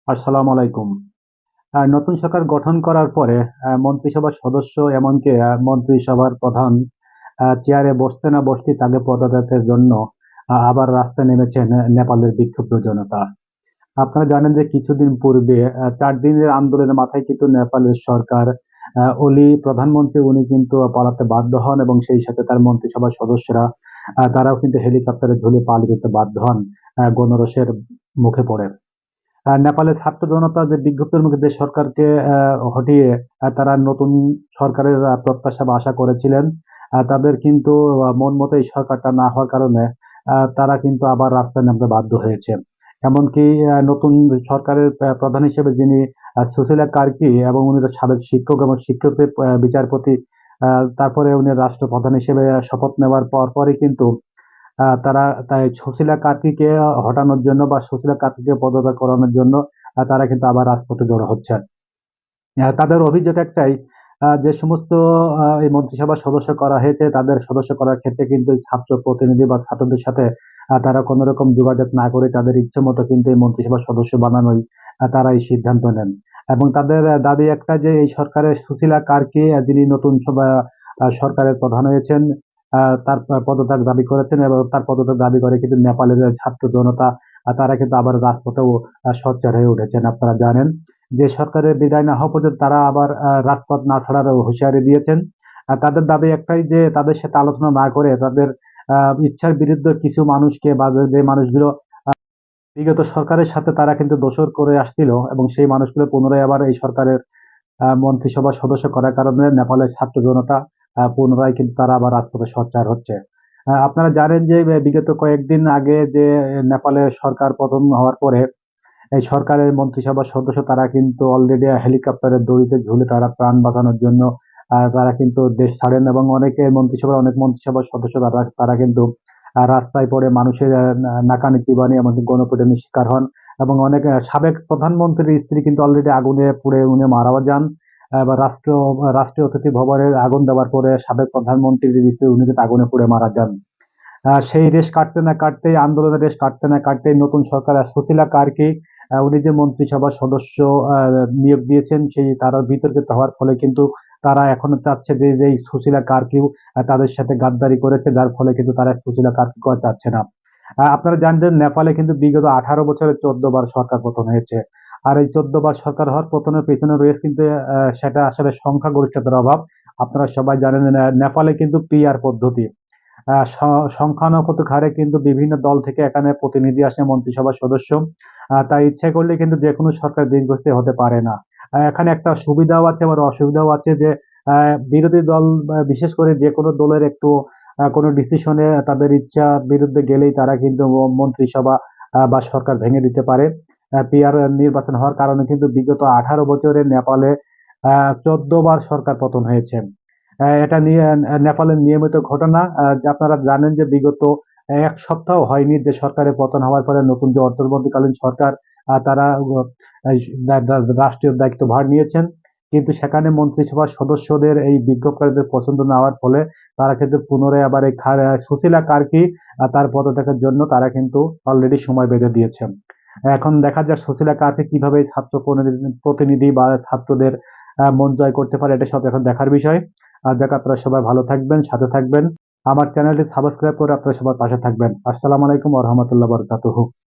আসসালামু আলাইকুম। নতুন সরকার গঠন করার পরে মন্ত্রিসভার সদস্য এমনকি মন্ত্রিসভার প্রধান চেয়ারে বসতে না বসতেই তাকে পদত্যাগের জন্য আবার রাস্তায় নেমেছেন নেপালের বিক্ষুব্ধ জনতা। আপনারা জানেন যে কিছুদিন পূর্বে ৪ দিনের আন্দোলনের মাথায় কিন্তু নেপালের সরকার অলি প্রধানমন্ত্রী উনি কিন্তু পালাতে বাধ্য হন এবং সেই সাথে তার মন্ত্রিসভার সদস্যরা তারাও কিন্তু হেলিকপ্টারে ঝুলে পালিয়ে যেতে বাধ্য হন গণরোষের মুখে পড়ে। নেপালের ছাত্র জনতা যে বিজ্ঞপ্তির মুখে দেশ সরকারকে হটিয়ে তারা নতুন সরকারের প্রত্যাশা বা আশা করেছিলেন। তাদের কিন্তু মন মতো এই সরকারটা না হওয়ার কারণে তারা কিন্তু আবার রাস্তায় নামতে বাধ্য হয়েছে। এমনকি নতুন সরকারের প্রধান হিসেবে যিনি সুশীলা কার্কি এবং উনি তো সাবেক শিক্ষক এবং শিক্ষকের বিচারপতি। তারপরে উনি রাষ্ট্রপ্রধান হিসেবে শপথ নেওয়ার পরপরই কিন্তু তারা তাই সুশীলা কার্কিকে হটানোর জন্য বা সুশীলা কার্কিকে পদত্যাগ করানোর জন্য তারা কিন্তু আবার রাজপথে জড়ো হচ্ছে। তাদের অভিযোগ একটাই, যে সমস্ত এই মন্ত্রিসভার সদস্য করা হয়েছে তাদের সদস্য করার ক্ষেত্রে কিন্তু ছাত্র প্রতিনিধি বা ছাত্রদের সাথে তারা কোন রকম যোগাযোগ না করে তাদের ইচ্ছেমতো কিন্তু এই মন্ত্রিসভার সদস্য বানানোই তারা এই সিদ্ধান্ত নেন। এবং তাদের দাবি একটা যে এই সরকারের সুশীলা কার্কি যিনি নতুন সরকারের প্রধান হয়েছেন, তার পদত্যাগ দাবি করেছেন এবং তার পদত্যাগ দাবি করে কিন্তু নেপালের ছাত্র জনতা তারা কিন্তু আবার রাজপথেও সোচ্চার হয়ে উঠেছেন। আপনারা জানেন যে সরকারের বিদায় না হওয়া পর্যন্ত তারা আবার রাজপথ না ছাড়ার হুঁশিয়ারি দিয়েছেন। তাদের দাবি একটাই যে তাদের সাথে আলোচনা না করে তাদের ইচ্ছার বিরুদ্ধে কিছু মানুষকে বা যে মানুষগুলো বিগত সরকারের সাথে তারা কিন্তু দোসর করে আসছিল এবং সেই মানুষগুলো পুনরায় আবার এই সরকারের মন্ত্রিসভার সদস্য করার কারণে নেপালের ছাত্র জনতা পুনরায় কিন্তু তারা আবার রাজপথে সোচ্চার হচ্ছে। আপনারা জানেন যে বিগত কয়েকদিন আগে যে নেপালের সরকার পতন হওয়ার পরে এই সরকারের মন্ত্রিসভার সদস্য তারা কিন্তু অলরেডি হেলিকপ্টারের দড়িতে ঝুলে তারা প্রাণ বাঁচানোর জন্য তারা কিন্তু দেশ ছাড়েন এবং অনেক মন্ত্রিসভার সদস্য তারা কিন্তু রাস্তায় পড়ে মানুষের নাকানি চিবানি এমনকি গণপিটুনির শিকার হন এবং অনেক সাবেক প্রধানমন্ত্রীর স্ত্রী কিন্তু অলরেডি আগুনে পুড়ে উনি মারাও যান। বা রাষ্ট্রীয় অতিথি ভবনে আগুন দেওয়ার পরে সাবেক প্রধানমন্ত্রীর স্ত্রী উনি কিন্তু আগুনে পুড়ে মারা যান। সেই রেশ কাটতে না কাটতেই আন্দোলনের রেশ কাটতে না কাটতেই নতুন সরকার সুশীলা কার্কি উনি যে মন্ত্রিসভার সদস্য নিয়োগ দিয়েছেন সেই তারা বিতর্কিত হওয়ার ফলে কিন্তু তারা এখনো চাচ্ছে যে এই সুশীলা কার্কিও তাদের সাথে গাদ্দারি করেছে যার ফলে কিন্তু তারা সুশীলা কার্কিকে আর চাচ্ছে না। আপনারা জানবেন নেপালে কিন্তু বিগত ১৮ বছরে ১৪ বার সরকার পতন হয়েছে। আর এই ১৪ বার সরকার হওয়ার পতনের পেছনে রয়েছে কিন্তু সেটা আসলে সংখ্যাগরিষ্ঠতার অভাব। আপনারা সবাই জানেন নেপালে কিন্তু পিআর পদ্ধতি। সংখ্যানুপাতিক হারে কিন্তু বিভিন্ন দল থেকে এখানে প্রতিনিধি আসে মন্ত্রিসভার সদস্য। তাই ইচ্ছে করলে কিন্তু যেকোনো সরকার দীর্ঘস্থায়ী হতে পারে না। এখানে একটা সুবিধাও আছে আবার অসুবিধাও আছে যে বিরোধী দল বিশেষ করে যেকোনো দলের একটু কোনো ডিসিশনে তাদের ইচ্ছার বিরুদ্ধে গেলেই তারা কিন্তু মন্ত্রিসভা বা সরকার ভেঙে দিতে পারে। পিআর নির্বাচন হওয়ার কারণে কিন্তু বিগত ১৮ বছরে নেপালে ১৪ বার সরকার পতন হয়েছে। এটা নিয়ে নেপালের নিয়মিত ঘটনা। যে আপনারা জানেন যে বিগত ১ সপ্তাহ হয়নি যে সরকারের পতন হওয়ার পরে নতুন যে অন্তর্বর্তীকালীন সরকার তারা এই দা দা রাষ্ট্রীয় দায়িত্বভার নিয়েছেন। কিন্তু সেখানে মন্ত্রিসভার সদস্যদের এই বিজ্ঞপ্তিদের পছন্দ না হওয়ার ফলে তারা কিন্তু পুনরায় আবার এই সুশীলা কার্কি তার পদত্যাগের জন্য তারা কিন্তু অলরেডি সময় বেঁধে দিয়েছেন। এখন দেখা যাক সুশীলা কার্কি কিভাবে এই ছাত্র প্রতিনিধি বা ছাত্রদের মন জয় করতে পারে এটা সব এখন দেখার বিষয়। যাক আপনারা সবাই ভালো থাকবেন, সাথে থাকবেন। আমার চ্যানেলটি সাবস্ক্রাইব করে আপনারা সবার পাশে থাকবেন। আসসালামু আলাইকুম ওয়া রাহমাতুল্লাহি ওয়া বারাকাতুহু।